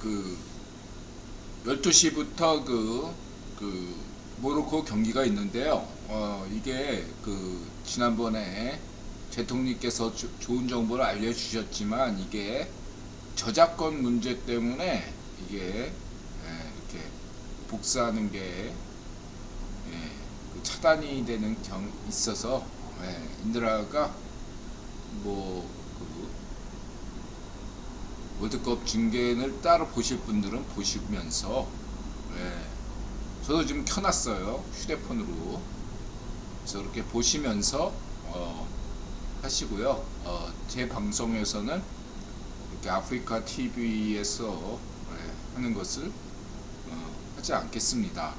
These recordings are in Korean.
그 12시부터 모로코 경기가 있는데요. 이게 지난번에 대통령께서 좋은 정보를 알려주셨지만 이게 저작권 문제 때문에 이게 이렇게 복사하는 게 차단이 되는 경우 있어서 인드라가 월드컵 중계를 따로 보실 분들은 보시면서 저도 지금 켜놨어요, 휴대폰으로. 그래서 이렇게 보시면서 하시고요. 제 방송에서는 이렇게 아프리카 TV에서 하는 것을 하지 않겠습니다.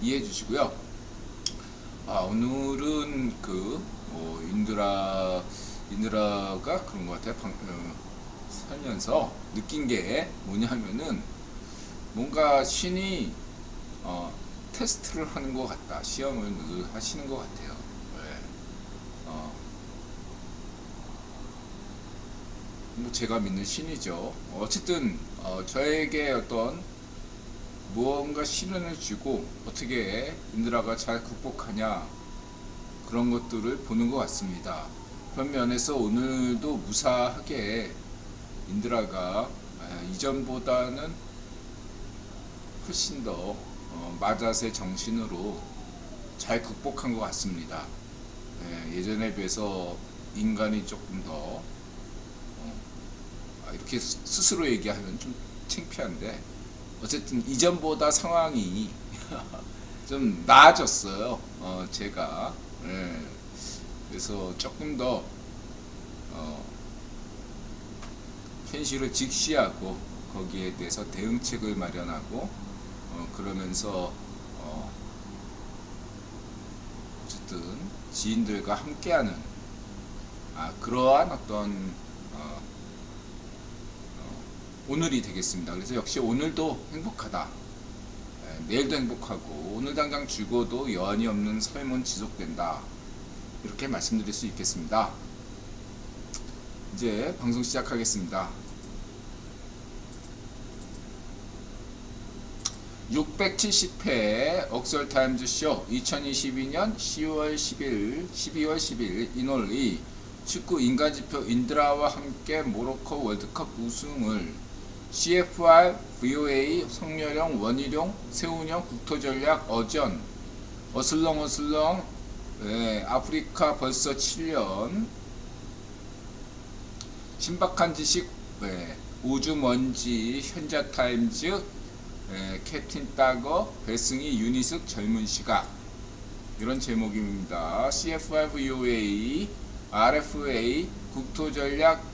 이해해 주시고요. 오늘은 인드라가 그런 것 같아요. 살면서 느낀 게 뭐냐면은 뭔가 신이 테스트를 하는 것 같다. 시험을 늘 하시는 것 같아요. 제가 믿는 신이죠. 어쨌든 저에게 어떤 무언가 시련을 주고 어떻게 인드라가 잘 극복하냐, 그런 것들을 보는 것 같습니다. 그런 면에서 오늘도 무사하게 인드라가 이전보다는 훨씬 더 마자세 정신으로 잘 극복한 것 같습니다. 예전에 비해서 인간이 조금 더 이렇게 스스로 얘기하면 좀 창피한데, 어쨌든 이전보다 상황이 좀 나아졌어요. 제가 그래서 조금 더 현실을 직시하고 거기에 대해서 대응책을 마련하고 그러면서 어쨌든 지인들과 함께하는 그러한 어떤 오늘이 되겠습니다. 그래서 역시 오늘도 행복하다. 내일도 행복하고 오늘 당장 죽어도 여한이 없는 삶은 지속된다. 이렇게 말씀드릴 수 있겠습니다. 이제 방송 시작하겠습니다. 670회 억설타임즈쇼 2022년 12월 10일 인올리 축구 인간지표 인드라와 함께 모로코 월드컵 우승을 CFR, VOA, 성렬형, 원희룡, 세훈형, 국토전략, 어전, 어슬렁, 아프리카 벌써 7년, 신박한 지식, 우주먼지, 현자타임즈, 캡틴 따거, 배승희, 유니슥, 젊은 시각, 이런 제목입니다. CFR, VOA, RFA, 국토전략,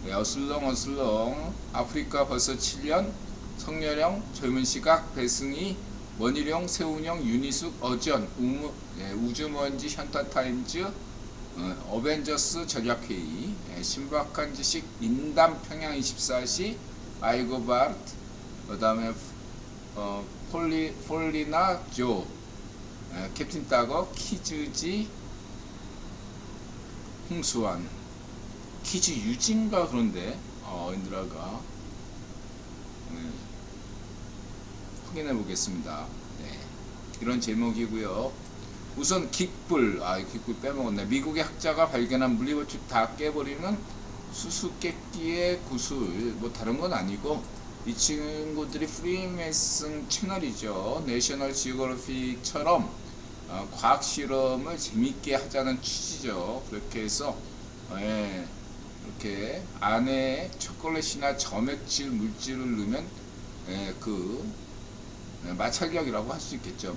어슬렁, 아프리카 벌써 7년, 성렬형, 젊은 시각, 배승희, 원희룡, 세훈형, 유니숙, 어전, 우주먼지, 현타타임즈, 어벤져스 전략회의, 신박한 지식, 인담 평양24시, 아이고바르트, 그 다음에 폴리나 조, 캡틴 따거, 키즈지, 홍수환, 키즈 유진가 그런데 인드라가 확인해 보겠습니다. 이런 제목이고요. 우선 깃불 빼먹었네. 미국의 학자가 발견한 물리법칙 다 깨버리는 수수께끼의 구슬, 다른 건 아니고 이 친구들이 프리메이슨 채널이죠. 내셔널 지오그래픽처럼 과학 실험을 재밌게 하자는 취지죠. 그렇게 해서 이렇게 안에 초콜릿이나 점액질 물질을 넣으면 마찰력이라고 할 수 있겠죠.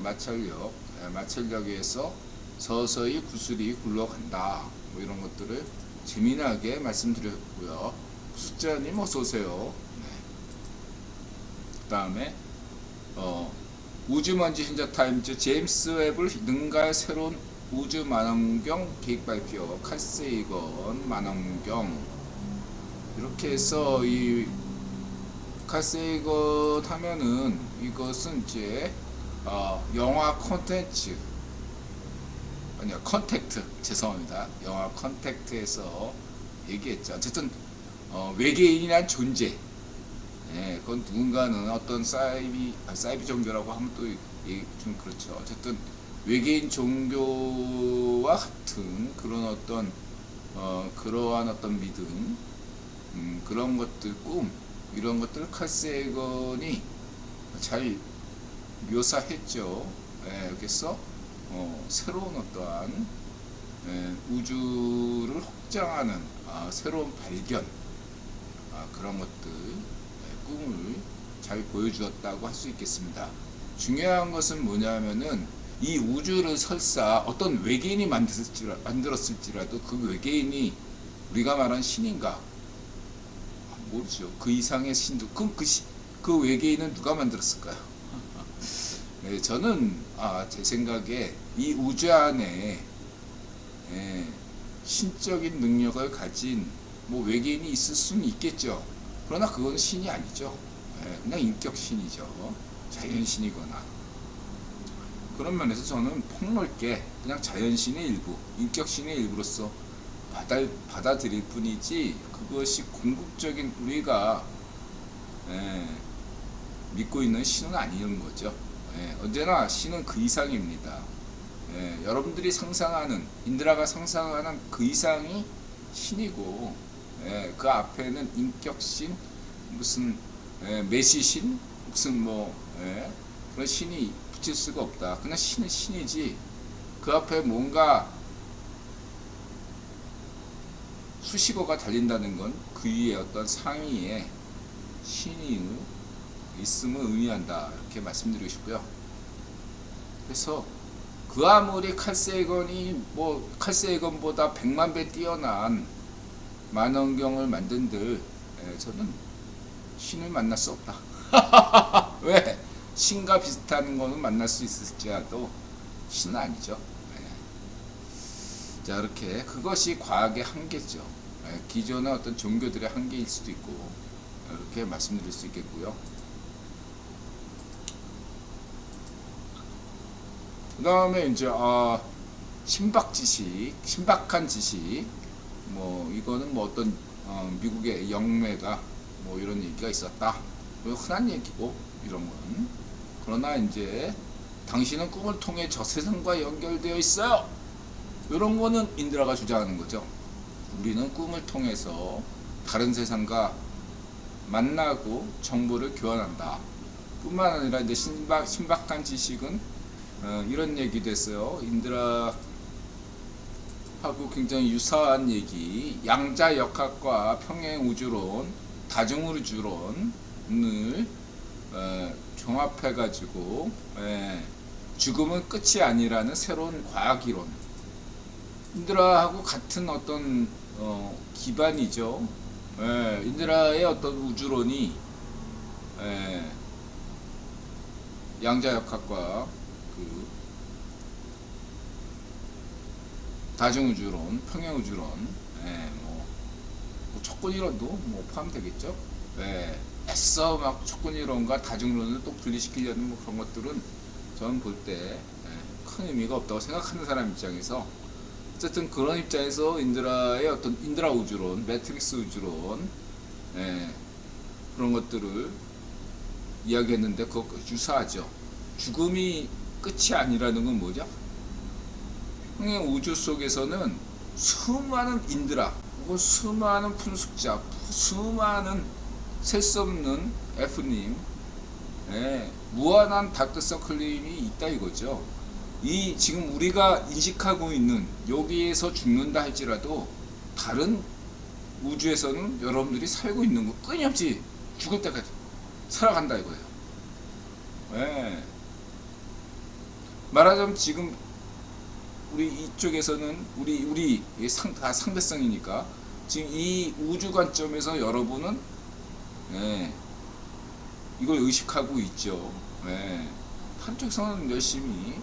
마찰력에서 서서히 구슬이 굴러간다. 이런 것들을 재미나게 말씀드렸고요. 숫자님 어서오세요. 그 다음에 우주먼지 현자타임즈, 제임스 웹을 능가할 새로운 우주 만원경 계획 발표, 칼세이건 만원경, 이렇게 해서 이 칼세이건 하면은 이것은 이제 영화 콘텐츠, 아니요, 컨택트, 죄송합니다. 영화 컨택트에서 얘기했죠. 어쨌든 외계인이란 존재, 예, 그건 누군가는 어떤 사이비 종교라고 하면 또 좀 그렇죠. 어쨌든 외계인 종교와 같은 그런 어떤 그러한 어떤 믿음, 그런 것들, 꿈, 이런 것들 칼 세건이 잘 묘사했죠. 예, 그래서 새로운 어떠한 우주를 확장하는 새로운 발견, 그런 것들, 꿈을 잘 보여주었다고 할 수 있겠습니다. 중요한 것은 뭐냐면은 이 우주를 설사 어떤 외계인이 만들었을지라도 그 외계인이 우리가 말한 신인가 모르죠. 그 이상의 신도. 그럼 그 외계인은 누가 만들었을까요? 네, 저는 제 생각에 이 우주 안에 신적인 능력을 가진 뭐 외계인이 있을 수는 있겠죠. 그러나 그건 신이 아니죠. 그냥 인격 신이죠. 자연신이거나. 그런 면에서 저는 폭넓게 그냥 자연신의 일부, 인격신의 일부로서 받아들일 뿐이지, 그것이 궁극적인 우리가 믿고 있는 신은 아니는 거죠. 언제나 신은 그 이상입니다. 여러분들이 상상하는, 인드라가 상상하는 그 이상이 신이고, 그 앞에는 인격신, 무슨 메시신, 무슨 뭐 그런 신이 붙일 수가 없다. 그냥 신은 신이지, 그 앞에 뭔가 수식어가 달린다는 건 그 위에 어떤 상위에 신이 있음을 의미한다, 이렇게 말씀드리고 싶고요. 그래서 그 아무리 칼세건이 뭐 칼세건보다 100만 배 뛰어난 만원경을 만든들, 저는 신을 만날 수 없다. 왜? 신과 비슷한 거는 만날 수 있을지라도 신은 아니죠. 자, 이렇게 그것이 과학의 한계죠. 기존의 어떤 종교들의 한계일 수도 있고, 이렇게 말씀드릴 수 있겠고요. 그 다음에 이제 신박한 지식, 뭐 이거는 뭐 어떤 미국의 영매가 뭐 이런 얘기가 있었다, 뭐 흔한 얘기고 이런 건. 그러나 이제 당신은 꿈을 통해 저 세상과 연결되어 있어요, 이런 거는 인드라가 주장하는 거죠. 우리는 꿈을 통해서 다른 세상과 만나고 정보를 교환한다. 뿐만 아니라 이제 신박한 지식은 이런 얘기도 했어요. 인드라하고 굉장히 유사한 얘기, 양자역학과 평행우주론, 다중우주론을 종합해가지고 죽음은 끝이 아니라는 새로운 과학이론, 인드라하고 같은 어떤 기반이죠. 인드라의 어떤 우주론이 양자역학과 그 다중우주론, 평행우주론, 뭐 촉근이론도 뭐 포함되겠죠. 애써 막 촉근이론과 다중론을 또 분리시키려는 뭐 그런 것들은 저는 볼 때 큰 의미가 없다고 생각하는 사람 입장에서, 어쨌든 그런 입장에서 인드라의 어떤 인드라 우주론, 매트릭스 우주론, 그런 것들을 이야기했는데 그거 유사하죠. 죽음이 끝이 아니라는 건 뭐죠? 평행 우주 속에서는 수많은 인드라, 혹은 수많은 분숙자, 수많은 셀 수 없는 F님, 무한한 다크서클님이 있다 이거죠. 이 지금 우리가 인식하고 있는 여기에서 죽는다 할지라도 다른 우주에서는 여러분들이 살고 있는 거, 끊임없이 죽을 때까지 살아간다 이거예요. 말하자면 지금 우리 이쪽에서는 우리 다 상대성이니까 지금 이 우주 관점에서 여러분은 이걸 의식하고 있죠. 한쪽에서는 열심히,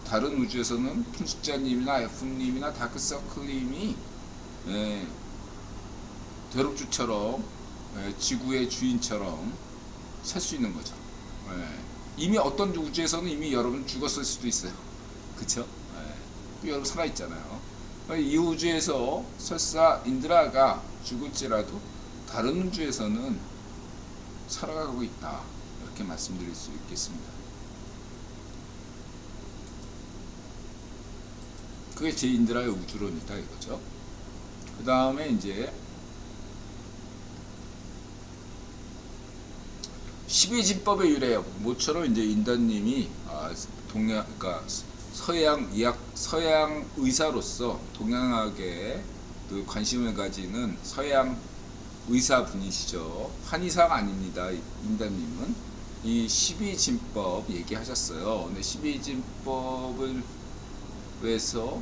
다른 우주에서는 분식자님이나 F님이나 다크서클님이 대륙주처럼 지구의 주인처럼 살 수 있는 거죠. 이미 어떤 우주에서는 이미 여러분 죽었을 수도 있어요. 그쵸? 여러분 살아있잖아요. 이 우주에서 설사 인드라가 죽을지라도 다른 우주에서는 살아가고 있다. 이렇게 말씀드릴 수 있겠습니다. 그게 제 인드라의 우주론이다 이거죠. 그 다음에 이제 12진법의 유래, 모처럼 이제 인다님이 그러니까 서양 의사로서 동양학에 관심을 가지는 서양 의사분이시죠. 한의사가 아닙니다. 인다님은 이 12진법 얘기하셨어요. 근데 12진법을 왜서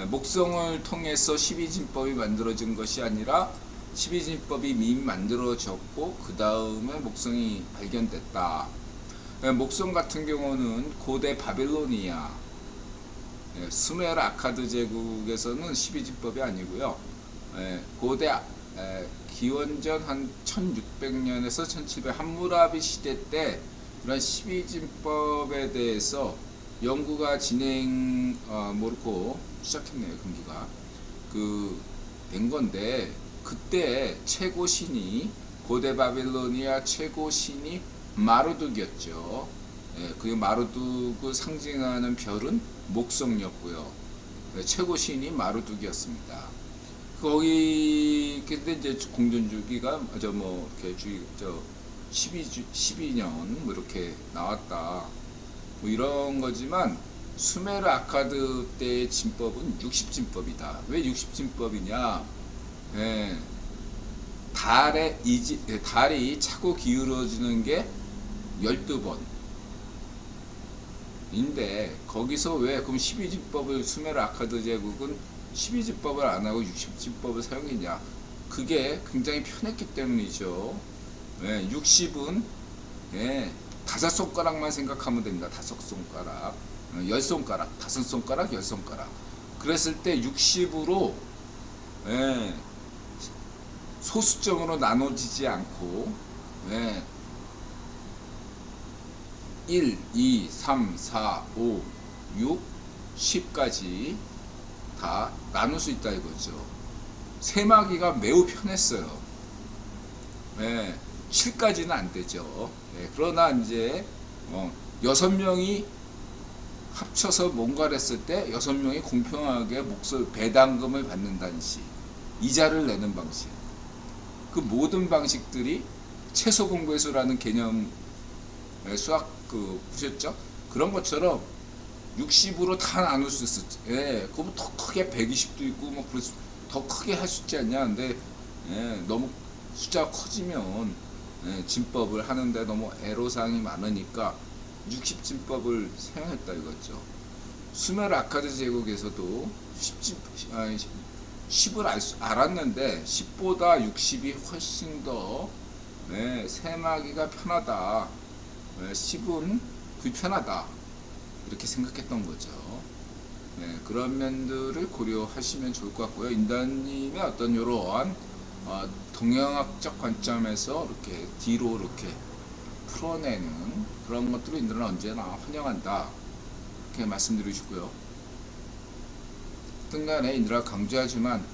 목성을 통해서 12진법이 만들어진 것이 아니라 12진법이 이미 만들어졌고 그 다음에 목성이 발견됐다. 목성 같은 경우는 고대 바빌로니아 수메르 아카드 제국에서는 12진법이 아니고요. 고대 기원전 한 1600년에서 1700 함무라비 시대 때 이런 12진법에 대해서 연구가 모르고 시작했네요. 금기가 된 건데, 그때 최고 신이 고대 바빌로니아 최고 신이 마르둑이었죠. 그 마르둑을 상징하는 별은 목성이었고요. 최고 신이 마르둑이었습니다. 거기 근데 이제 공전주기가 이렇게 12년 뭐 이렇게 나왔다. 뭐 이런 거지만 수메르 아카드 때의 진법은 60진법이다. 왜 60진법이냐? 달이 차고 기울어지는 게 12번. 인데 거기서 왜 그럼 12진법을 수메르 아카드 제국은 12진법을 안 하고 60진법을 사용했냐? 그게 굉장히 편했기 때문이죠. 60은 5손가락만 생각하면 됩니다. 5손가락, 10손가락, 5손가락, 10손가락. 그랬을 때 60으로 소수점으로 나눠지지 않고 1, 2, 3, 4, 5, 6, 10까지 다 나눌 수 있다 이거죠. 세마기가 매우 편했어요. 7까지는 안 되죠. 그러나 이제 6명이 합쳐서 뭔가를 했을 때 6명이 공평하게 배당금을 받는다는 시, 이자를 내는 방식, 그 모든 방식들이 채소 공배수라는 개념 수학 보셨죠? 그런 것처럼 60으로 다 나눌 수 있었지. 그거 더 크게 120도 있고 뭐 그래서 더 크게 할 수 있지 않냐. 근데 너무 숫자가 커지면 진법을 하는데 너무 애로사항이 많으니까 60진법을 사용했다 이거죠. 수메르 아카드 제국에서도 10을 알았는데 10보다 60이 훨씬 더 세마기가 편하다. 10은 불편하다. 이렇게 생각했던 거죠. 그런 면들을 고려하시면 좋을 것 같고요. 인다님의 어떤 이러한 동양학적 관점에서 이렇게 뒤로 이렇게 풀어내는 그런 것들을 인들은 언제나 환영한다. 이렇게 말씀드리고 싶고요. 하여튼간에 인들아 강조하지만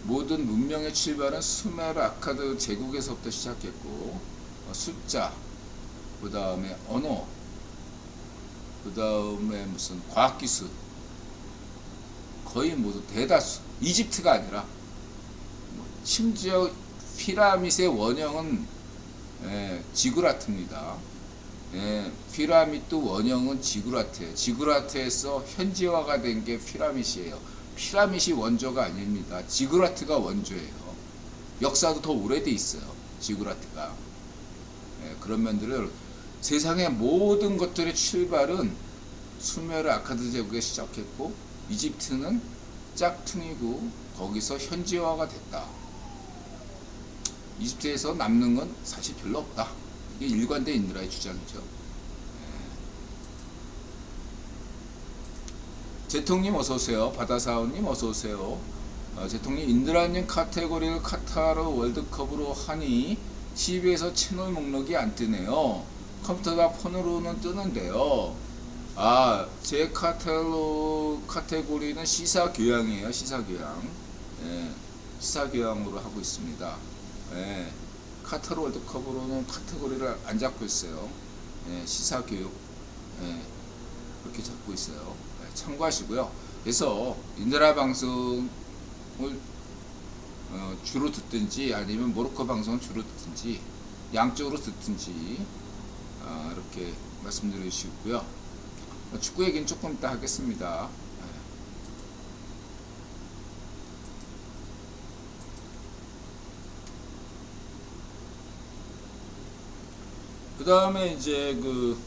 모든 문명의 출발은 수메르 아카드 제국에서부터 시작했고 숫자, 그 다음에 언어, 그 다음에 무슨 과학기술, 거의 모두 대다수, 이집트가 아니라 심지어 피라밋의 원형은 지구라트입니다. 피라밋도 원형은 지구라트예요. 지구라트에서 현지화가 된 게 피라밋이에요. 피라밋이 원조가 아닙니다. 지구라트가 원조예요. 역사도 더 오래돼 있어요. 지구라트가. 그런 면들을 세상의 모든 것들의 출발은 수메르 아카드 제국에 시작했고 이집트는 짝퉁이고 거기서 현지화가 됐다. 이집트에서 남는 건 사실 별로 없다. 이게 일관된 인드라의 주장이죠. 제통님 어서오세요. 바다사원님 어서오세요. 제통님, 인드라님 카테고리를 카타르 월드컵으로 하니 TV에서 채널 목록이 안 뜨네요. 컴퓨터나 폰으로는 뜨는데요. 제 카테고리는 시사교양이에요. 시사교양. 시사교양으로 하고 있습니다. 예, 카타르 월드컵으로는 카테고리를 안 잡고 있어요. 예, 시사교육 그렇게 잡고 있어요. 예, 참고하시고요. 그래서 인드라 방송을 주로 듣든지 아니면 모로코 방송을 주로 듣든지 양쪽으로 듣든지 이렇게 말씀드리시고요. 축구 얘기는 조금 이따 하겠습니다. 그 다음에 이제 그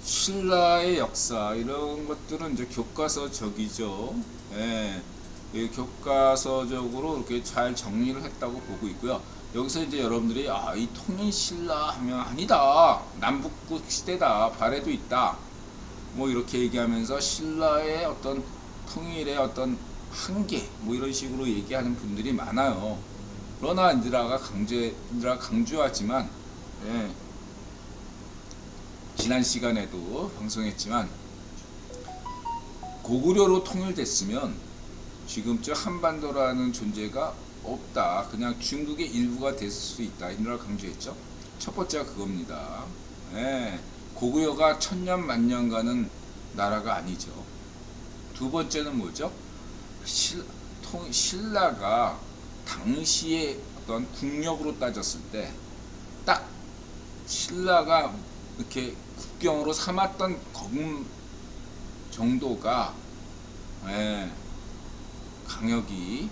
신라의 역사 이런 것들은 이제 교과서적이죠. 예, 교과서적으로 이렇게 잘 정리를 했다고 보고 있고요. 여기서 이제 여러분들이 이 통일 신라 하면 아니다, 남북국 시대다, 발해도 있다, 뭐 이렇게 얘기하면서 신라의 어떤 통일의 어떤 한계 뭐 이런 식으로 얘기하는 분들이 많아요. 그러나 인드라가 강조하지만 지난 시간에도 방송했지만 고구려로 통일됐으면 지금쯤 한반도라는 존재가 없다. 그냥 중국의 일부가 됐을 수 있다. 인드라가 강조했죠. 첫 번째가 그겁니다. 고구려가 천년 만년 가는 나라가 아니죠. 두 번째는 뭐죠? 신라가 당시의 어떤 국력으로 따졌을 때 딱 신라가 이렇게 국경으로 삼았던 거금 정도가 강역이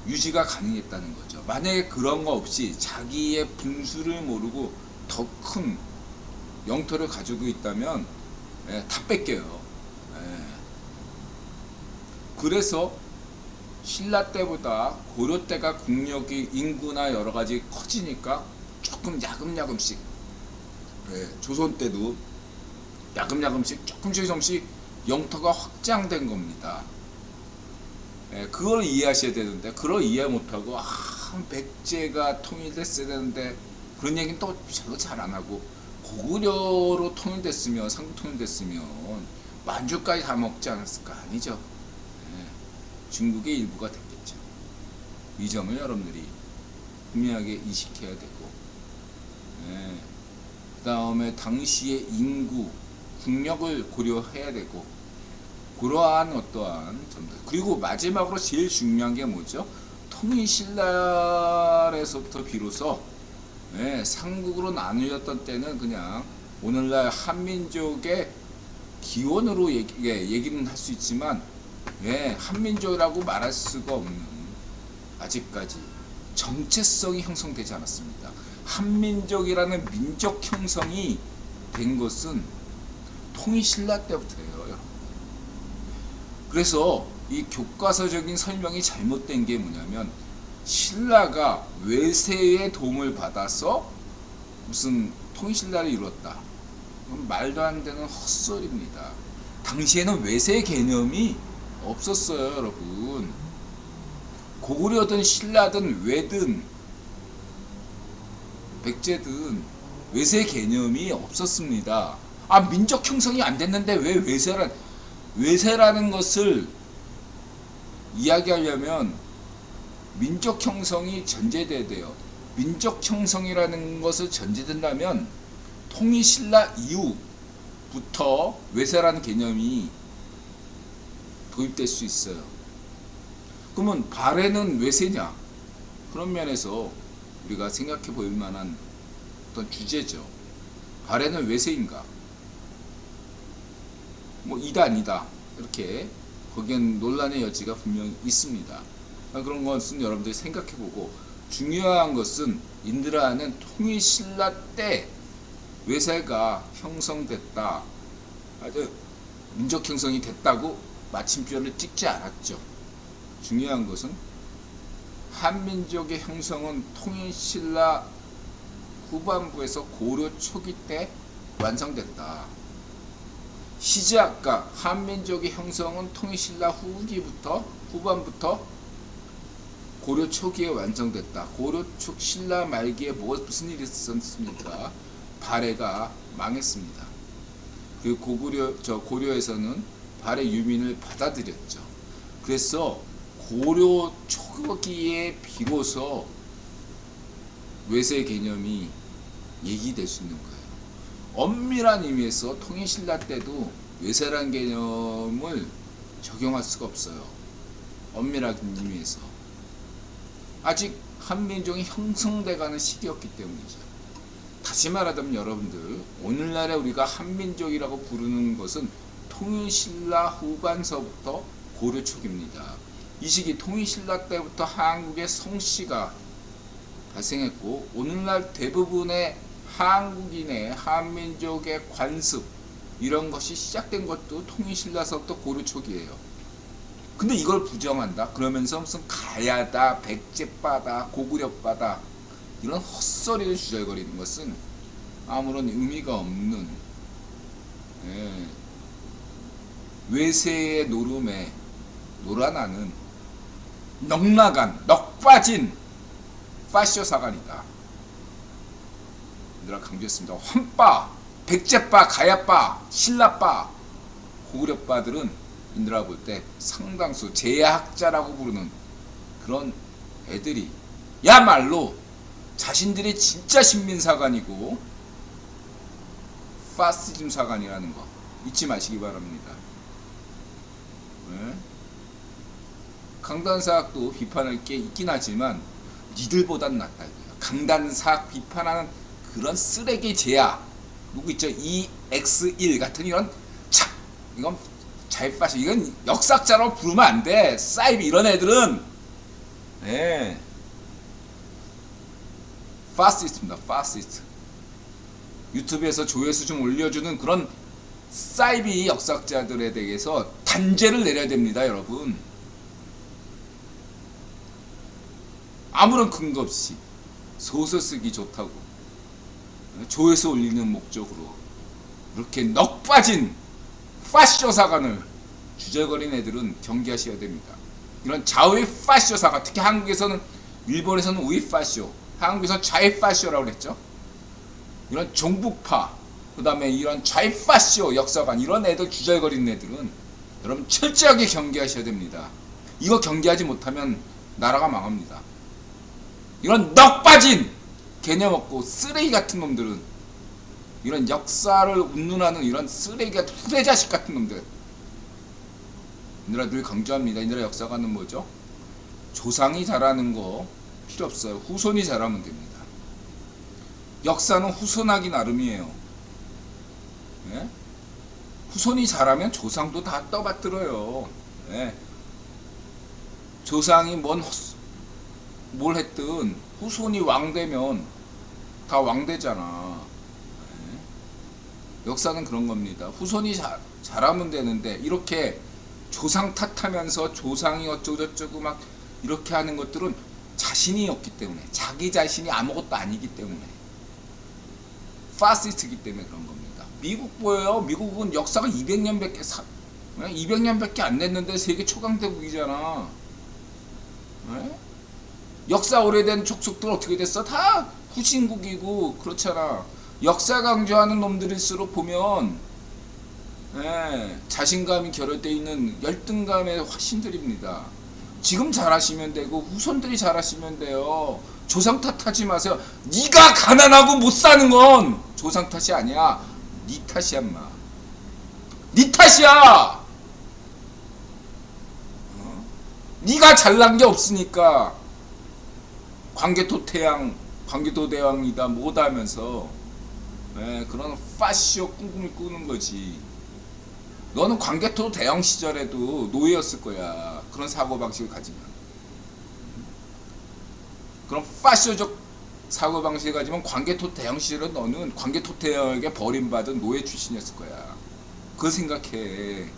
유지가 가능했다는 거죠. 만약에 그런 거 없이 자기의 분수를 모르고 더 큰 영토를 가지고 있다면 다 뺏겨요. 그래서 신라 때보다 고려 때가 국력이 인구나 여러 가지 커지니까 조금 야금야금씩 조선 때도 야금야금씩 조금씩 영토가 확장된 겁니다. 그걸 이해하셔야 되는데 그걸 이해 못하고 백제가 통일됐어야 되는데 그런 얘기는 또 별로 잘 안 하고 고구려로 통일됐으면 삼국 통일됐으면 만주까지 다 먹지 않았을까? 아니죠. 중국의 일부가 됐겠죠. 이 점을 여러분들이 분명하게 인식해야 되고 그 다음에 당시의 인구, 국력을 고려해야 되고 그러한 어떠한 점들. 그리고 마지막으로 제일 중요한 게 뭐죠? 통일신라에서부터 비로소 삼국으로 나누었던 때는 그냥 오늘날 한민족의 기원으로 얘기는 할 수 있지만 한민족이라고 말할 수가 없는, 아직까지 정체성이 형성되지 않았습니다. 한민족이라는 민족 형성이 된 것은 통일신라 때부터예요, 여러분. 그래서 이 교과서적인 설명이 잘못된 게 뭐냐면 신라가 외세의 도움을 받아서 무슨 통일신라를 이뤘다. 말도 안 되는 헛소리입니다. 당시에는 외세 개념이 없었어요, 여러분. 고구려든 신라든 왜든 백제든 외세 개념이 없었습니다. 민족 형성이 안 됐는데 왜 외세라는 것을 이야기하려면 민족 형성이 전제돼야 돼요. 민족 형성이라는 것을 전제된다면 통일신라 이후부터 외세라는 개념이 도입될 수 있어요. 그러면 발해는 외세냐? 그런 면에서 우리가 생각해 볼 만한 어떤 주제죠. 발해는 외세인가? 뭐 이다 아니다 이렇게 거기엔 논란의 여지가 분명히 있습니다. 그런 것은 여러분들이 생각해보고, 중요한 것은 인드라는 통일신라 때 외세가 형성됐다, 아주 민족 형성이 됐다고 마침표를 찍지 않았죠. 중요한 것은 한민족의 형성은 통일신라 후반부에서 고려 초기 때 완성됐다. 시작과 한민족의 형성은 통일신라 후반부터 고려 초기에 완성됐다. 고려 초 신라 말기에 무슨 일이 있었습니까? 발해가 망했습니다. 그 고려에서는 발해 유민을 받아들였죠. 그래서 고려 초기에 비로소 외세 개념이 얘기될 수 있는 거예요. 엄밀한 의미에서 통일신라 때도 외세란 개념을 적용할 수가 없어요. 엄밀한 의미에서 아직 한민족이 형성돼가는 시기였기 때문이죠. 다시 말하자면 여러분들, 오늘날에 우리가 한민족이라고 부르는 것은 통일신라 후반서부터 고려 초기입니다. 이 시기 통일신라 때부터 한국의 성씨가 발생했고, 오늘날 대부분의 한국인의 한민족의 관습 이런 것이 시작된 것도 통일신라서부터 고려 초기예요. 근데 이걸 부정한다? 그러면서 무슨 가야다, 백제바다, 고구려바다 이런 헛소리를 주절거리는 것은 아무런 의미가 없는 외세의 노름에 놀아나는 넉나간, 넉빠진 파쇼사관이다. 얘들아 강조했습니다. 환빠, 백제빠, 가야빠, 신라빠, 고구려빠들은 인들아 볼 때 상당수 제야학자라고 부르는 그런 애들이 야말로 자신들이 진짜 신민사관이고 파시즘 사관이라는 거 잊지 마시기 바랍니다. 네? 강단사학도 비판할 게 있긴 하지만 니들보단 낫다 이거야. 강단사학 비판하는 그런 쓰레기 제야 누구 있죠? EX1 같은 이런 참 이건 자입파시 이건 역사학자라고 부르면 안 돼. 사이비 이런 애들은 네. 파시스트입니다. 파시스트. 유튜브에서 조회수 좀 올려주는 그런 사이비 역사학자들에 대해서 단죄를 내려야 됩니다, 여러분. 아무런 근거 없이 소설 쓰기 좋다고 조회수 올리는 목적으로 이렇게 넋 빠진 파쇼사관을 주절거리는 애들은 경계하셔야 됩니다. 이런 좌의 파쇼사관, 특히 한국에서는, 일본에서는 우의 파쇼, 한국에서는 좌의 파쇼라고 그랬죠. 이런 종북파, 그 다음에 이런 좌의 파쇼 역사관, 이런 애들 주절거리는 애들은 여러분 철저하게 경계하셔야 됩니다. 이거 경계하지 못하면 나라가 망합니다. 이런 넋 빠진 개념 없고 쓰레기 같은 놈들은, 이런 역사를 운운하는 이런 쓰레기 같은 후레자식 같은 놈들, 이들아 늘 강조합니다. 이들아 역사관은 뭐죠? 조상이 잘하는 거 필요 없어요. 후손이 잘하면 됩니다. 역사는 후손하기 나름이에요. 네? 후손이 잘하면 조상도 다 떠받들어요. 네? 조상이 뭘 했든 후손이 왕되면 다 왕되잖아. 네? 역사는 그런 겁니다. 후손이 잘하면 되는데 이렇게 조상 탓하면서 조상이 어쩌고저쩌고 막 이렇게 하는 것들은 자신이 없기 때문에, 자기 자신이 아무것도 아니기 때문에, 파시스트이기 때문에 그런 겁니다. 미국 뭐예요? 미국은 역사가 200년밖에 안 됐는데 세계 초강대국이잖아. 네? 역사 오래된 족속들 어떻게 됐어? 다 후진국이고 그렇잖아. 역사 강조하는 놈들일수록 보면 자신감이 결여되어 있는 열등감의 화신들입니다. 지금 잘하시면 되고 후손들이 잘하시면 돼요. 조상 탓하지 마세요. 네가 가난하고 못 사는 건 조상 탓이 아니야. 네 탓이야 인마. 네 탓이야. 네가 잘난 게 없으니까 광개토 대왕이다 뭐다 하면서 그런 파쇼 꿈을 꾸는 거지. 너는 광개토 대왕 시절에도 노예였을 거야. 그런 사고방식을 가지면. 그런 파쇼적 사고방식을 가지면 광개토 대왕 시절에 너는 광개토 대왕에게 버림받은 노예 출신이었을 거야. 그거 생각해.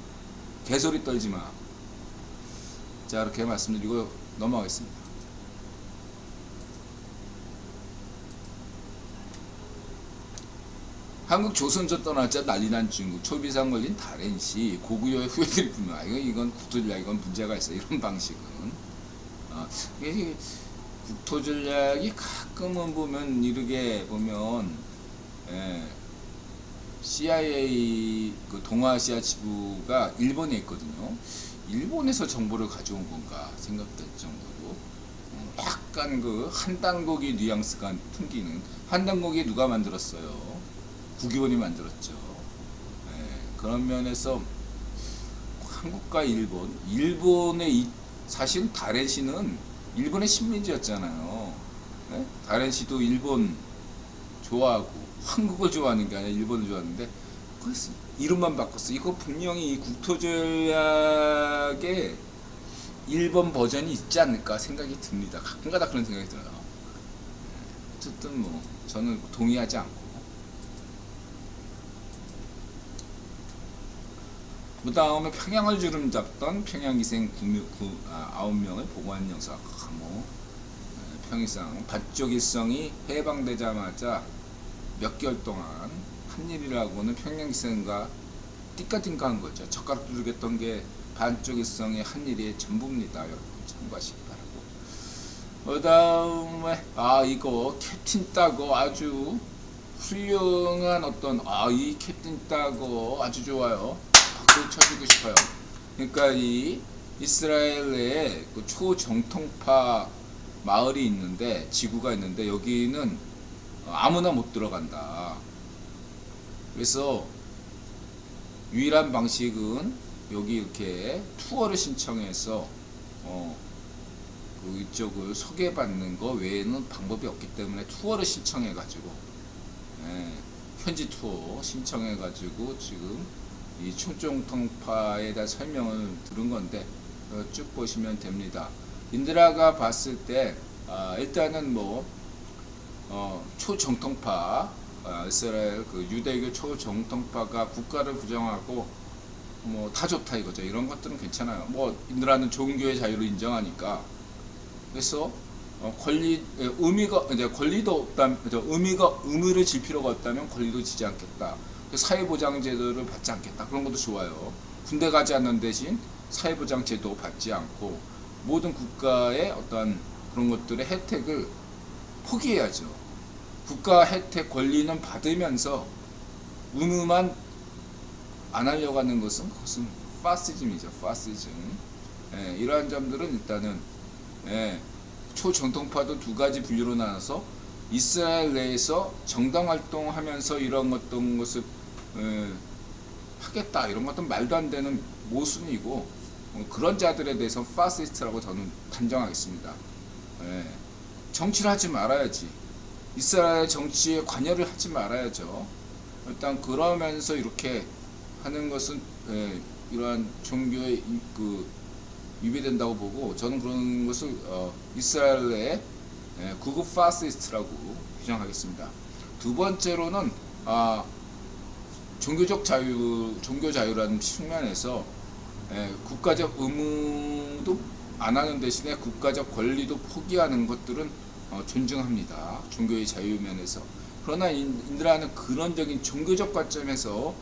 개소리 떨지 마. 자, 이렇게 말씀드리고 넘어가겠습니다. 한국 조선조 떠났자 난리난 중국, 초비상 걸린 다렌시, 고구려의 후예들이 분명, 이건 국토전략, 이건 문제가 있어. 이런 방식은. 국토전략이 가끔은 보면, 이렇게 보면, CIA, 그 동아시아 지부가 일본에 있거든요. 일본에서 정보를 가져온 건가 생각될 정도로 약간 그 한단고기 뉘앙스가 풍기는. 한단고기 누가 만들었어요? 국유원이 만들었죠. 그런 면에서 한국과 일본의 사실 다렌시는 일본의 식민지였잖아요. 다렌시도 일본 좋아하고 한국을 좋아하는 게 아니라 일본을 좋아하는데 그래서 이름만 바꿨어. 이거 분명히 국토전략에 일본 버전이 있지 않을까 생각이 듭니다. 가끔가다 그런 생각이 들어요. 어쨌든 뭐 저는 동의하지 않고. 그 다음에 평양을 주름잡던 평양기생 9명을 보고한 영사. 평일상 반쪽일성이 해방되자마자 몇 개월 동안 한 일이라고는 평양기생과 띠까띵까한 거죠. 젓가락 두르겠던 게 반쪽일성의 한 일의 전부입니다. 여러분 참고하시기 바라고. 그 다음에 이거 캡틴 따고 아주 훌륭한 어떤 이 캡틴 따고 아주 좋아요. 박수 쳐주고 싶어요. 그러니까 이 이스라엘의 그 초정통파 마을이 있는데 지구가 있는데 여기는 아무나 못 들어간다. 그래서 유일한 방식은 여기 이렇게 투어를 신청해서 그 이쪽을 소개받는 거 외에는 방법이 없기 때문에 투어를 신청해 가지고 현지 투어 신청해 가지고 지금 이 초정통파에 대한 설명을 들은 건데 쭉 보시면 됩니다. 인드라가 봤을 때 일단은 뭐 초정통파 이스라엘 그 유대교 초정통파가 국가를 부정하고 뭐 다 좋다 이거죠. 이런 것들은 괜찮아요. 뭐 인드라는 종교의 자유를 인정하니까. 그래서 의미가 이제 권리도 없다면 의미를 질 필요가 없다면 권리도 지지 않겠다. 사회보장 제도를 받지 않겠다. 그런 것도 좋아요. 군대 가지 않는 대신 사회보장 제도 받지 않고 모든 국가의 어떤 그런 것들의 혜택을 포기해야죠. 국가 혜택 권리는 받으면서 의무만 안 하려고 하는 것은 그것은 파시즘이죠. 파시즘. 이러한 점들은 일단은 초정통파도 두 가지 분류로 나눠서 이스라엘 내에서 정당 활동하면서 이런 어떤 것을 하겠다 이런 것도 말도 안 되는 모순이고 그런 자들에 대해서 파시스트라고 저는 단정하겠습니다. 정치를 하지 말아야지. 이스라엘 정치에 관여를 하지 말아야죠. 일단 그러면서 이렇게 하는 것은 이러한 종교에 위배된다고 보고 저는 그런 것을 이스라엘의 구급 파시스트라고 규정하겠습니다. 두 번째로는 종교 자유라는 측면에서 국가적 의무도 안 하는 대신에 국가적 권리도 포기하는 것들은 존중합니다. 종교의 자유 면에서. 그러나 인드라는 근원적인 종교적 관점에서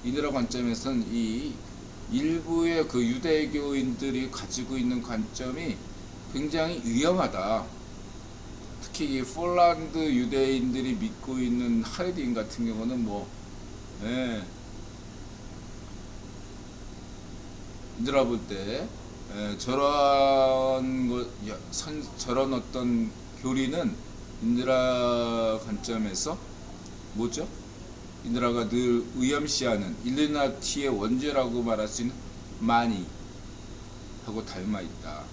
인드라 관점에서는 이 일부의 그 유대교인들이 가지고 있는 관점이 굉장히 위험하다. 특히 이 폴란드 유대인들이 믿고 있는 하레딘 같은 경우는 인드라 볼 때 저런 어떤 교리는 인드라 관점에서 뭐죠? 인드라가 늘 의염시하는 일루미나티의 원죄라고 말할 수 있는 마니하고 닮아있다.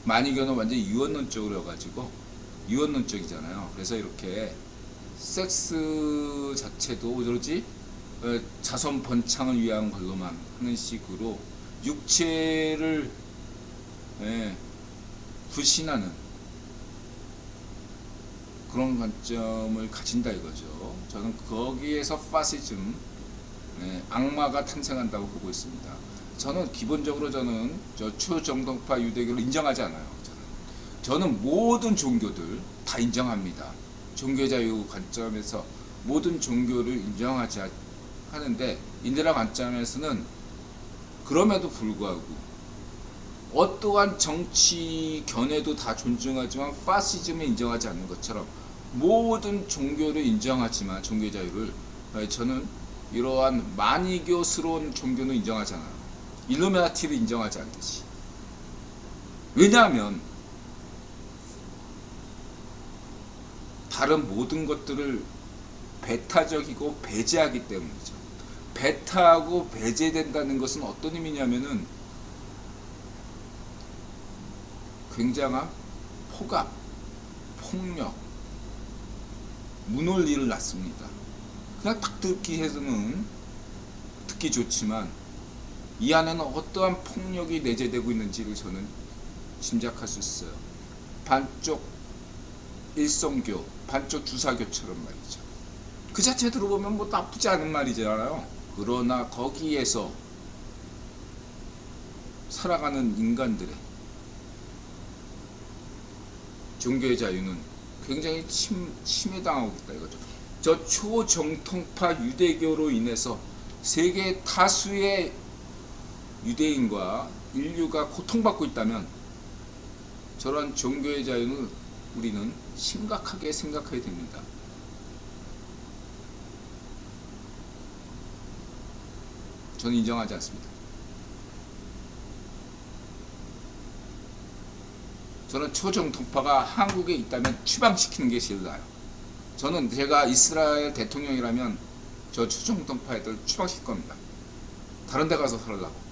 마니교는 완전히 유언론적으로 가지고 유언론적이잖아요. 그래서 이렇게 섹스 자체도 오로지 자손 번창을 위한 걸로만 하는 식으로 육체를 불신하는 그런 관점을 가진다 이거죠. 저는 거기에서 파시즘, 악마가 탄생한다고 보고 있습니다. 저는 기본적으로 초정통파 유대교를 인정하지 않아요. 저는 모든 종교들 다 인정합니다. 종교자유 관점에서 모든 종교를 인정하지 하는데 인드라 관점에서는 그럼에도 불구하고 어떠한 정치 견해도 다 존중하지만 파시즘을 인정하지 않는 것처럼 모든 종교를 인정하지만 종교 자유를 저는 이러한 만이교스러운 종교는 인정하지 않아요. 일루미나티를 인정하지 않듯이. 왜냐하면 다른 모든 것들을 배타적이고 배제하기 때문이죠. 배타하고 배제된다는 것은 어떤 의미냐면은 굉장한 폭압, 폭력, 무논리를 낳습니다. 그냥 딱 듣기 해서는 듣기 좋지만 이 안에는 어떠한 폭력이 내재되고 있는지를 저는 짐작할 수 있어요. 반쪽 일성교, 반쪽 주사교처럼 말이죠. 그 자체 들어보면 뭐 나쁘지 않은 말이잖아요. 그러나 거기에서 살아가는 인간들의 종교의 자유는 굉장히 침해당하고 있다 이거죠. 저 초정통파 유대교로 인해서 세계 다수의 유대인과 인류가 고통받고 있다면 저런 종교의 자유는 우리는 심각하게 생각해야 됩니다. 저는 인정하지 않습니다. 저는 초정통파가 한국에 있다면 추방시키는 게 제일 나아요. 저는 제가 이스라엘 대통령이라면 저 초정통파 애들 추방시킬 겁니다. 다른 데 가서 살라고.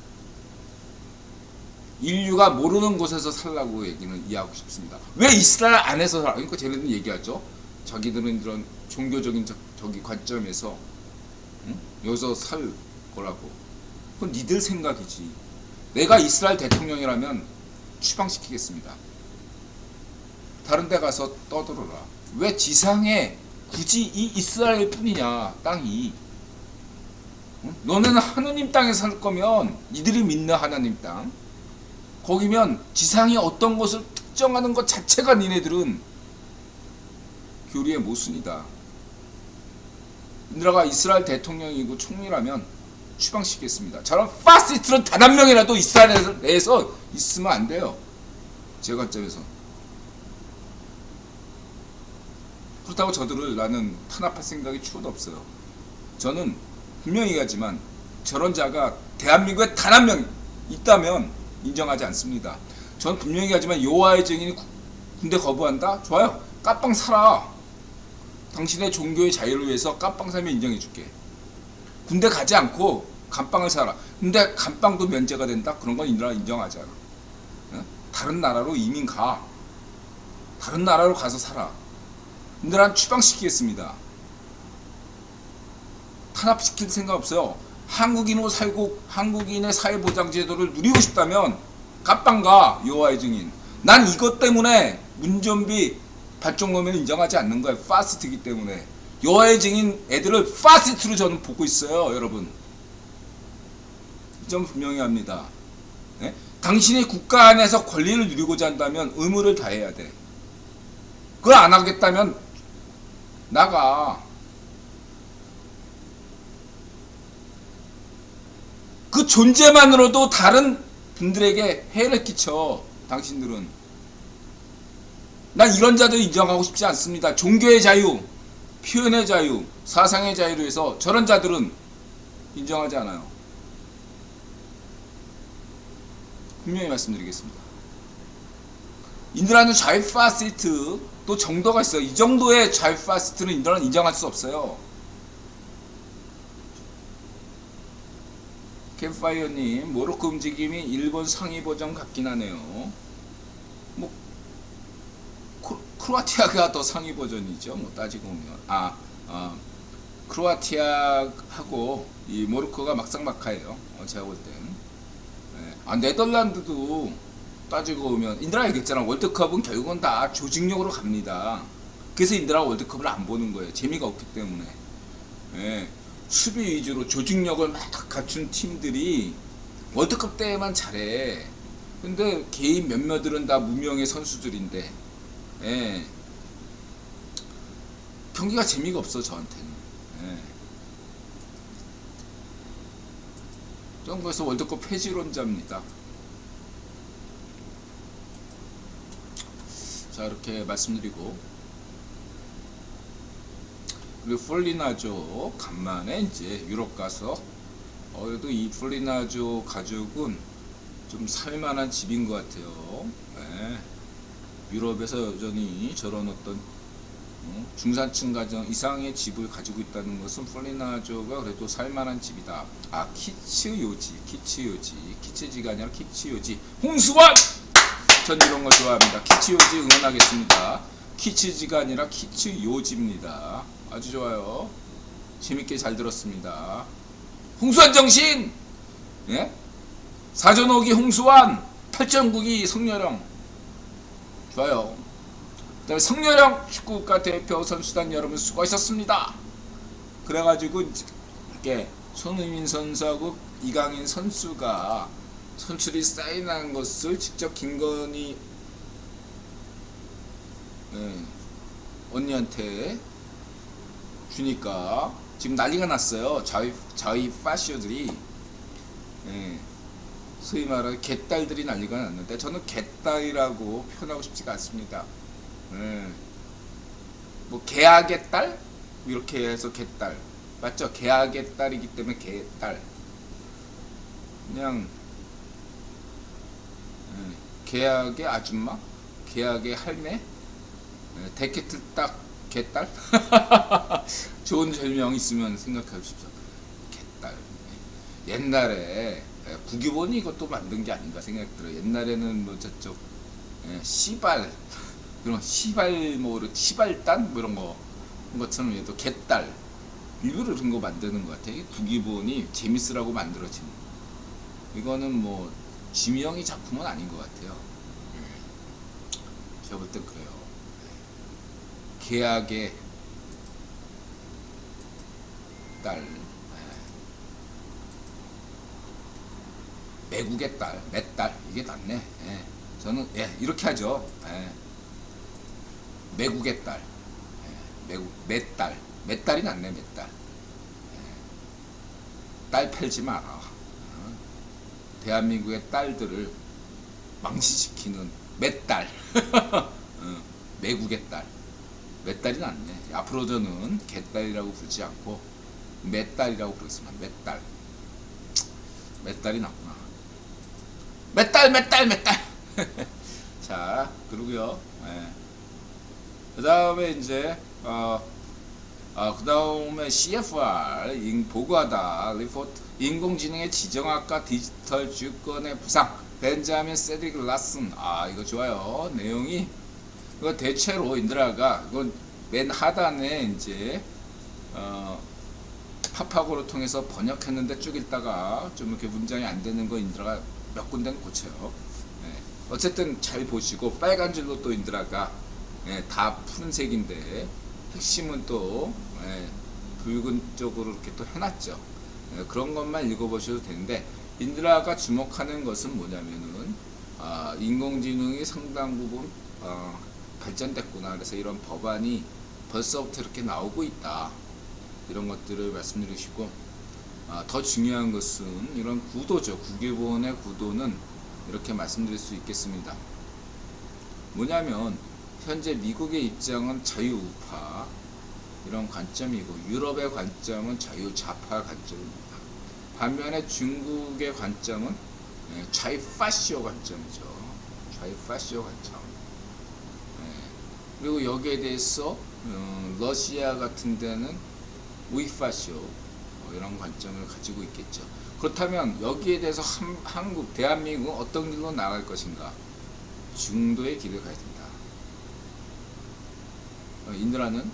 인류가 모르는 곳에서 살라고 얘기는 이해하고 싶습니다. 왜 이스라엘 안에서 살아? 그러니까 쟤네들은 얘기하죠. 자기들은 이런 종교적인 저기 관점에서 여기서 살 거라고. 그건 니들 생각이지. 내가 이스라엘 대통령이라면 추방시키겠습니다. 다른 데 가서 떠들어라. 왜 지상에 굳이 이 이스라엘 뿐이냐, 땅이. 너네는 하느님 땅에 살 거면 니들이 믿는 하나님 땅 거기면 지상이 어떤 것을 특정하는 것 자체가 니네들은 교리의 모순이다. 인드라가 이스라엘 대통령이고 총리라면 추방시키겠습니다. 저런 파시스트는 단 한 명이라도 이스라엘 내에서 있으면 안 돼요. 제 관점에서. 그렇다고 저들을 나는 탄압할 생각이 추호도 없어요. 저는 분명히 얘기하지만 저런 자가 대한민국에 단 한 명 있다면 인정하지 않습니다. 저는 분명히 얘기하지만 여호와의 증인이 군대 거부한다? 좋아요. 깜빵 살아. 당신의 종교의 자유를 위해서 깜빵 살면 인정해줄게. 군대 가지 않고 감방을 살아. 근데 감방도 면제가 된다? 그런 건 인정하지 않아. 다른 나라로 이민 가. 다른 나라로 가서 살아. 근데 난 추방시키겠습니다. 탄압시킬 생각 없어요. 한국인으로 살고 한국인의 사회보장제도를 누리고 싶다면 깜빵가. 여호와의 증인. 난 이것 때문에 문전비 발족노면 인정하지 않는 거예요. 파시스트이기 때문에. 여호와의 증인 애들을 파시스트로 저는 보고 있어요. 여러분. 이 점 분명히 합니다. 네? 당신이 국가 안에서 권리를 누리고자 한다면 의무를 다해야 돼. 그걸 안 하겠다면 나가. 그 존재만으로도 다른 분들에게 해를 끼쳐. 당신들은. 난 이런 자들 인정하고 싶지 않습니다. 종교의 자유, 표현의 자유, 사상의 자유로 해서 저런 자들은 인정하지 않아요. 분명히 말씀드리겠습니다. 인도라는 좌파시스트 또 정도가 있어요. 이 정도의 좌파시스트는 인도는 인정할 수 없어요. 캠파이어님, 모로코 움직임이 일본 상위 버전 같긴 하네요. 뭐 크로아티아가 더 상위 버전이죠. 뭐 따지고 보면 크로아티아하고 이 모로코가 막상막하예요. 제가 볼 땐. 네. 네덜란드도 따지고 보면 인드라 얘기했잖아. 월드컵은 결국은 다 조직력으로 갑니다. 그래서 인드라 월드컵을 안 보는 거예요. 재미가 없기 때문에. 네. 수비 위주로 조직력을 막 갖춘 팀들이 월드컵 때만 잘해. 근데 개인 몇몇들은 다 무명의 선수들인데, 예. 경기가 재미가 없어 저한테는. 예. 정부에서 월드컵 폐지론자입니다. 자, 이렇게 말씀드리고. 그리고 폴리나죠. 간만에 이제 유럽 가서 그래도 이 플리나조 가죽은 좀 살만한 집인 것 같아요. 네. 유럽에서 여전히 저런 어떤 중산층 가정 이상의 집을 가지고 있다는 것은 플리나조가 그래도 살만한 집이다. 키츠요지, 키츠지가 아니라 키츠요지. 홍수원! 전 이런 거 좋아합니다. 키츠요지 응원하겠습니다. 키츠지가 아니라 키츠요지입니다. 아주 좋아요. 재밌게 잘 들었습니다. 홍수환 정신! 예? 사전오기 홍수환! 8.9기 성렬형. 좋아요. 그 다음에 성렬형 축구국가 대표 선수단 여러분 수고하셨습니다. 그래가지고 이렇게 손흥민 선수하고 이강인 선수가 선출이 사인한 것을 직접 김건희 언니한테 주니까 지금 난리가 났어요. 자위 파쇼들이 소위 말하는 개딸들이 난리가 났는데 저는 개딸이라고 표현하고 싶지가 않습니다. 뭐 개학의 딸? 이렇게 해서 개딸 맞죠? 개학의 딸이기 때문에 개딸. 그냥 개학의 아줌마? 개학의 할매? 데케트 딱 개딸? 좋은 별명 있으면 생각해 주십시오. 개딸. 옛날에 국유본이 이것도 만든 게 아닌가 생각이 들어요. 옛날에는 뭐 저쪽 시발 이런 시발 뭐 시발단 뭐 이런 거 그런 것처럼 얘도 개딸 일부러 그런 거 만드는 것 같아요. 국유본이 재밌으라고 만들어진. 이거는 뭐 지명이 작품은 아닌 것 같아요. 제가 볼 땐 그래요. 계약의 딸, 매국의 딸, 맷딸 이게 낫네. 저는 이렇게 하죠. 매국의 딸, 맷딸, 맷딸이 낫네. 맷딸. 딸 팔지 마라. 대한민국의 딸들을 망신시키는 맷딸. 매국의 딸. 맷딸이 낫네. 앞으로 저는 개딸이라고 부르지 않고 맷딸이라고 부르겠습니다. 맷딸. 맷딸이 낫구나. 맷딸. 자, 그러고요. 그 다음에 이제 그 다음에 CFR 보고하다 리포트 인공지능의 지정학과 디지털 주권의 부상 벤자민 세드릭 라슨. 이거 좋아요. 내용이 이거 대체로 인드라가 이건 맨 하단에 이제 팝하고를 통해서 번역했는데 쭉 읽다가 좀 이렇게 문장이 안 되는 거 인드라가 몇 군데는 고쳐요. 어쨌든 잘 보시고 빨간 줄로 또 인드라가 다 푸른색인데 핵심은 또 붉은 쪽으로 이렇게 또 해놨죠. 그런 것만 읽어보셔도 되는데 인드라가 주목하는 것은 뭐냐면은 인공지능이 상당 부분 발전됐구나. 그래서 이런 법안이 벌써부터 이렇게 나오고 있다. 이런 것들을 말씀드리시고 더 중요한 것은 이런 구도죠. 국유본의 구도는 이렇게 말씀드릴 수 있겠습니다. 뭐냐면 현재 미국의 입장은 자유우파 이런 관점이고 유럽의 관점은 자유좌파 관점입니다. 반면에 중국의 관점은 좌이파시오 관점이죠. 좌이파시오 관점. 그리고 여기에 대해서 러시아 같은 데는 우이파시오 이런 관점을 가지고 있겠죠. 그렇다면 여기에 대해서 한국, 대한민국은 어떤 길로 나갈 것인가? 중도의 길을 가야 된다. 인드라는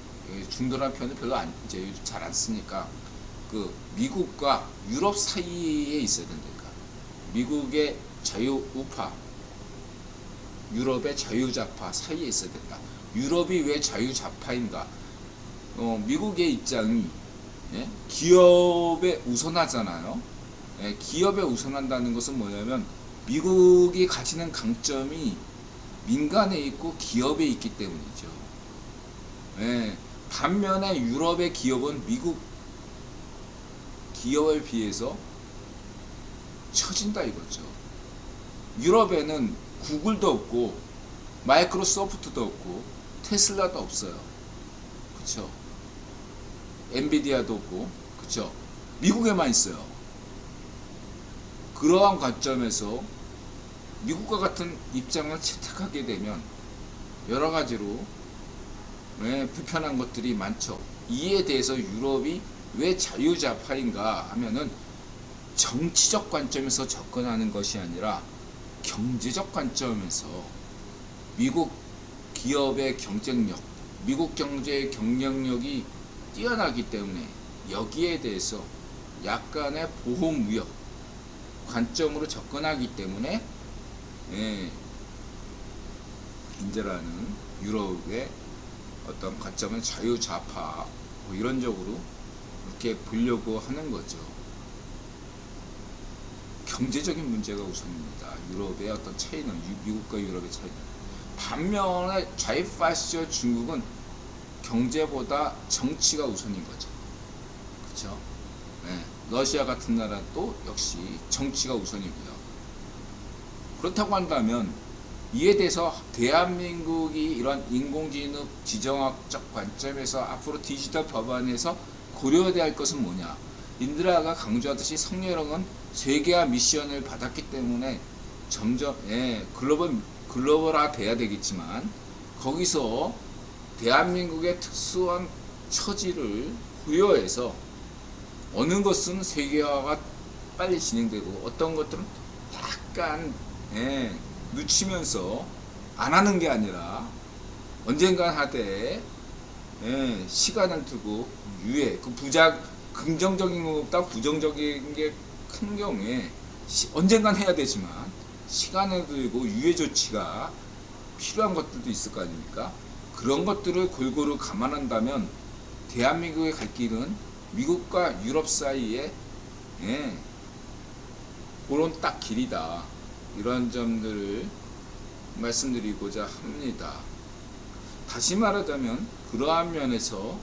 중도라는 표현을 별로 이제 요즘 잘 안 쓰니까 그 미국과 유럽 사이에 있어야 된다니까. 미국의 자유우파, 유럽의 자유좌파 사이에 있어야 된다. 유럽이 왜 자유좌파인가? 미국의 입장이 기업에 우선하잖아요. 기업에 우선한다는 것은 뭐냐면 미국이 가지는 강점이 민간에 있고 기업에 있기 때문이죠. 반면에 유럽의 기업은 미국 기업에 비해서 처진다 이거죠. 유럽에는 구글도 없고 마이크로소프트도 없고 테슬라도 없어요. 그쵸? 엔비디아도 없고 그쵸? 미국에만 있어요. 그러한 관점에서 미국과 같은 입장을 채택하게 되면 여러 가지로 불편한 것들이 많죠. 이에 대해서 유럽이 왜 자유자파인가 하면은 정치적 관점에서 접근하는 것이 아니라 경제적 관점에서 미국 기업의 경쟁력, 미국 경제의 경쟁력이 뛰어나기 때문에 여기에 대해서 약간의 보호무역 관점으로 접근하기 때문에 인제라는 유럽의 어떤 관점은 자유좌파 뭐 이런적으로 이렇게 보려고 하는 거죠. 경제적인 문제가 우선입니다. 유럽의 어떤 차이는, 미국과 유럽의 차이는. 반면에 좌익파시स्ट 중국은 경제보다 정치가 우선인 거죠. 그렇죠? 러시아 같은 나라도 역시 정치가 우선이고요. 그렇다고 한다면 이에 대해서 대한민국이 이런 인공지능 지정학적 관점에서 앞으로 디지털 법안에서 고려해야 할 것은 뭐냐? 인드라가 강조하듯이 성렬형은 세계화 미션을 받았기 때문에 점점 글로벌화 돼야 되겠지만 거기서 대한민국의 특수한 처지를 고려해서 어느 것은 세계화가 빨리 진행되고 어떤 것들은 약간 늦추면서 안 하는 게 아니라 언젠간 하되 시간을 두고 유예 그 긍정적인 것보다 부정적인 게 큰 경우에 언젠간 해야 되지만 시간을 들고 유예 조치가 필요한 것들도 있을 거 아닙니까? 그런 것들을 골고루 감안한다면 대한민국의 갈 길은 미국과 유럽 사이에 그런 딱 길이다. 이런 점들을 말씀드리고자 합니다. 다시 말하자면 그러한 면에서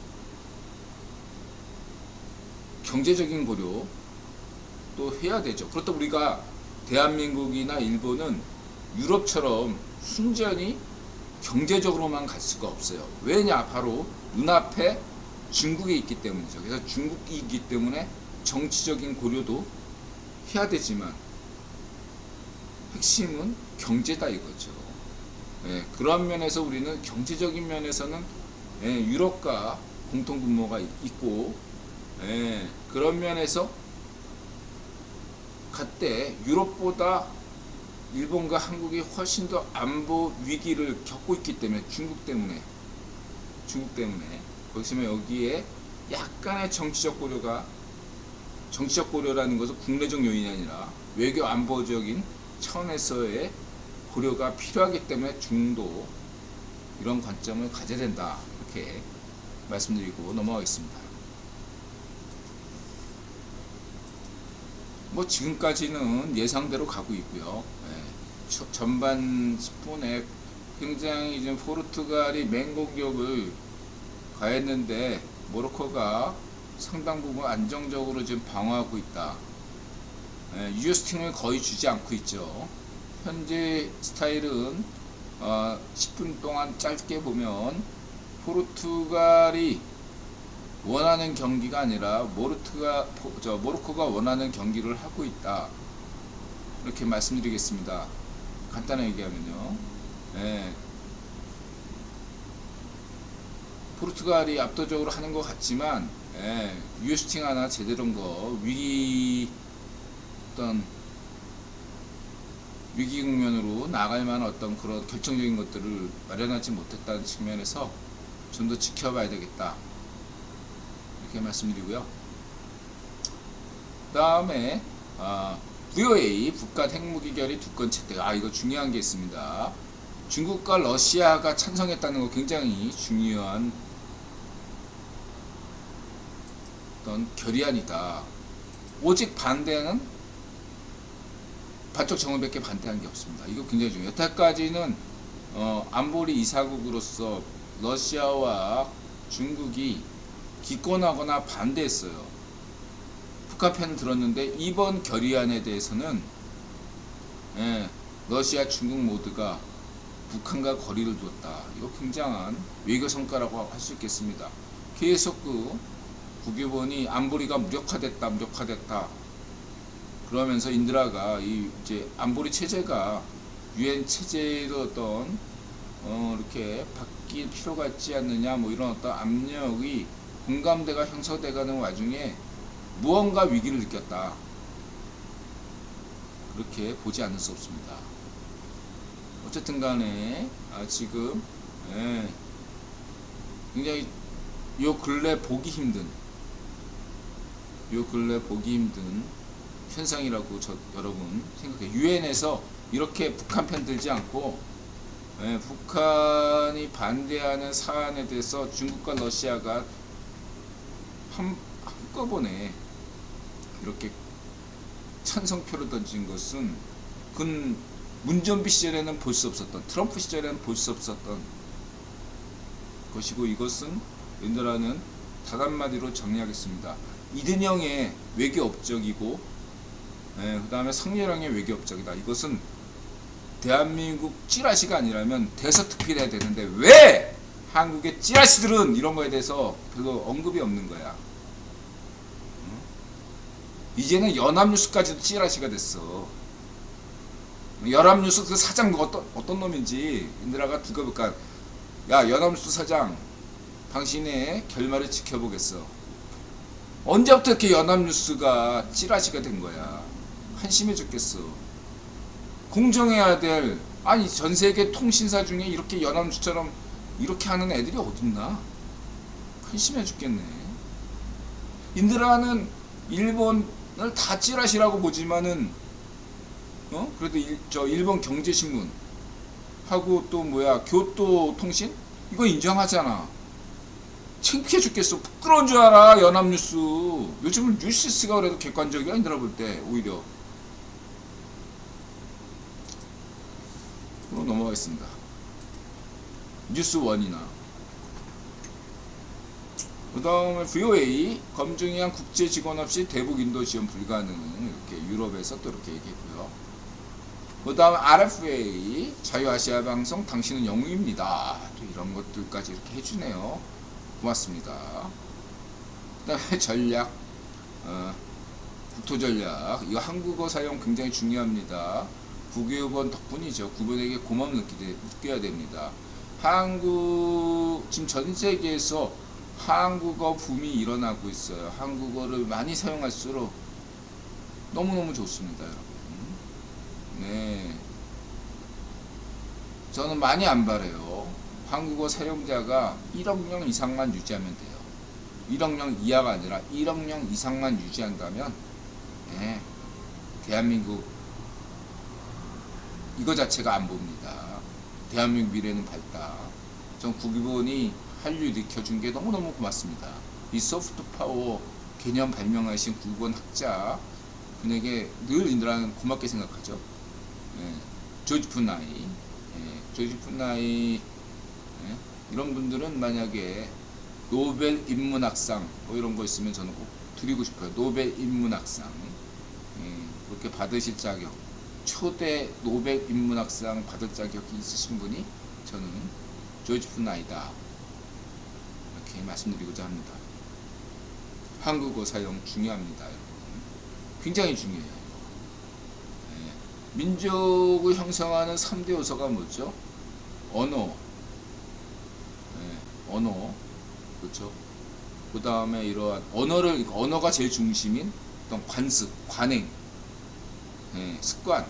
경제적인 고려 또 해야 되죠. 그렇다고 우리가 대한민국이나 일본은 유럽처럼 순전히 경제적으로만 갈 수가 없어요. 왜냐? 바로 눈앞에 중국이 있기 때문이죠. 그래서 중국이 있기 때문에 정치적인 고려도 해야 되지만 핵심은 경제다 이거죠. 그런 면에서 우리는 경제적인 면에서는 유럽과 공통분모가 있고 그런 면에서 갈때 유럽보다 일본과 한국이 훨씬 더 안보 위기를 겪고 있기 때문에 중국 때문에 보시면 여기에 약간의 정치적 고려라는 것은 국내적 요인이 아니라 외교 안보적인 차원에서의 고려가 필요하기 때문에 중도 이런 관점을 가져야 된다 이렇게 말씀드리고 넘어가겠습니다. 뭐 지금까지는 예상대로 가고 있고요. 전반 10분에 굉장히 지금 포르투갈이 맹공격을 가했는데 모로코가 상당 부분 안정적으로 지금 방어하고 있다. 유효스팅을 거의 주지 않고 있죠. 현재 스타일은 10분 동안 짧게 보면 포르투갈이 원하는 경기가 아니라 모로코가 원하는 경기를 하고 있다. 이렇게 말씀드리겠습니다. 간단하게 얘기하면요. 포르투갈이 압도적으로 하는 것 같지만 유효슈팅 하나 제대로 한 거 위기 국면으로 나갈 만한 어떤 그런 결정적인 것들을 마련하지 못했다는 측면에서 좀 더 지켜봐야 되겠다. 이렇게 말씀드리고요. 그 다음에 VOA 북한 핵무기 결의 2건 채택. 이거 중요한 게 있습니다. 중국과 러시아가 찬성했다는 거 굉장히 중요한 어떤 결의안이다. 오직 반대는 바쪽 정원밖에 반대한 게 없습니다. 이거 굉장히 중요해요. 여태까지는 안보리 이사국으로서 러시아와 중국이 기권하거나 반대했어요. 북한 편을 들었는데 이번 결의안에 대해서는 러시아, 중국 모두가 북한과 거리를 뒀다. 이거 굉장한 외교 성과라고 할 수 있겠습니다. 계속 국유본이 안보리가 무력화됐다. 그러면서 인드라가 이 이제 안보리 체제가 유엔 체제로 어떤 이렇게 바뀔 필요가 있지 않느냐 뭐 이런 어떤 압력이 공감대가 형성돼가는 와중에 무언가 위기를 느꼈다. 그렇게 보지 않을 수 없습니다. 어쨌든 간에 지금 굉장히 요 근래 보기 힘든 현상이라고 여러분 생각해요. 유엔에서 이렇게 북한 편 들지 않고 북한이 반대하는 사안에 대해서 중국과 러시아가 한꺼번에 이렇게 찬성표를 던진 것은 그건 문전비 시절에는 볼 수 없었던, 트럼프 시절에는 볼 수 없었던 것이고, 이것은 인도라는 단 한마디로 정리하겠습니다. 이든영의 외교 업적이고 그 다음에 성렬형의 외교 업적이다. 이것은 대한민국 찌라시가 아니라면 대서특필해야 되는데 왜 한국의 찌라시들은 이런 거에 대해서 별로 언급이 없는 거야. 이제는 연합뉴스까지도 찌라시가 됐어. 연합뉴스 그 사장 어떤 놈인지 인드라가 두고 볼까. 야, 연합뉴스 사장, 당신의 결말을 지켜보겠어. 언제부터 이렇게 연합뉴스가 찌라시가 된 거야. 한심해 죽겠어. 공정해야 될, 아니 전세계 통신사 중에 이렇게 연합뉴스처럼 이렇게 하는 애들이 어딨나. 한심해 죽겠네. 인드라는 일본을 다 찌라시라고 보지만은 그래도 일본 경제신문 하고 또 뭐야 교토통신 이거 인정하잖아. 창피해 죽겠어. 부끄러운 줄 알아. 연합뉴스. 요즘은 뉴시스가 그래도 객관적이야. 인드라 볼 때 오히려. 그로 넘어가겠습니다. 뉴스원이나 그 다음에 VOA 검증위한 국제 직원 없이 대북 인도 지원 불가능. 이렇게 유럽에서 또 이렇게 얘기했고요. 그 다음 RFA 자유아시아 방송 당신은 영웅입니다. 또 이런 것들까지 이렇게 해주네요. 고맙습니다. 그 다음에 전략 국토전략 이거 한국어 사용 굉장히 중요합니다. 국외유번 덕분이죠. 구분에게 고마움 느껴야 됩니다. 지금 전 세계에서 한국어 붐이 일어나고 있어요. 한국어를 많이 사용할수록 너무너무 좋습니다, 여러분. 네. 저는 많이 안 바래요. 한국어 사용자가 1억 명 이상만 유지하면 돼요. 1억 명 이하가 아니라 1억 명 이상만 유지한다면 네, 대한민국 이거 자체가 안 봅니다. 대한민국 미래는 밝다. 전 국유본이 한류 일으켜준 게 너무너무 고맙습니다. 이 소프트 파워 개념 발명하신 국유본 학자 분에게 늘 인드라는 고맙게 생각하죠. 조지 푸나이, 이런 분들은 만약에 노벨 인문학상 뭐 이런 거 있으면 저는 꼭 드리고 싶어요. 노벨 인문학상 그렇게 받으실 자격, 초대 노벨 인문학상 받을 자격이 있으신 분이 저는 조지 푸나이다 이렇게 말씀드리고자 합니다. 한국어 사용 중요합니다, 여러분. 굉장히 중요해요. 민족을 형성하는 3대 요소가 뭐죠? 언어, 그렇죠. 그 다음에 이러한 언어가 제일 중심인 어떤 관습, 관행, 습관,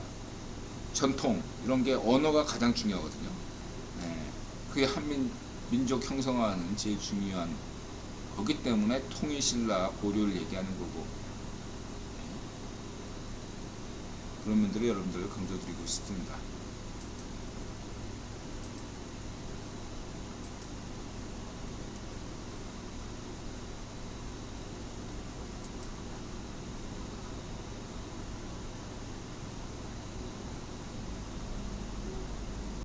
전통 이런 게 언어가 가장 중요하거든요. 그게 민족 형성하는 제일 중요한 거기 때문에 통일신라 고려를 얘기하는 거고. 그런 면들을 여러분들 강조드리고 싶습니다.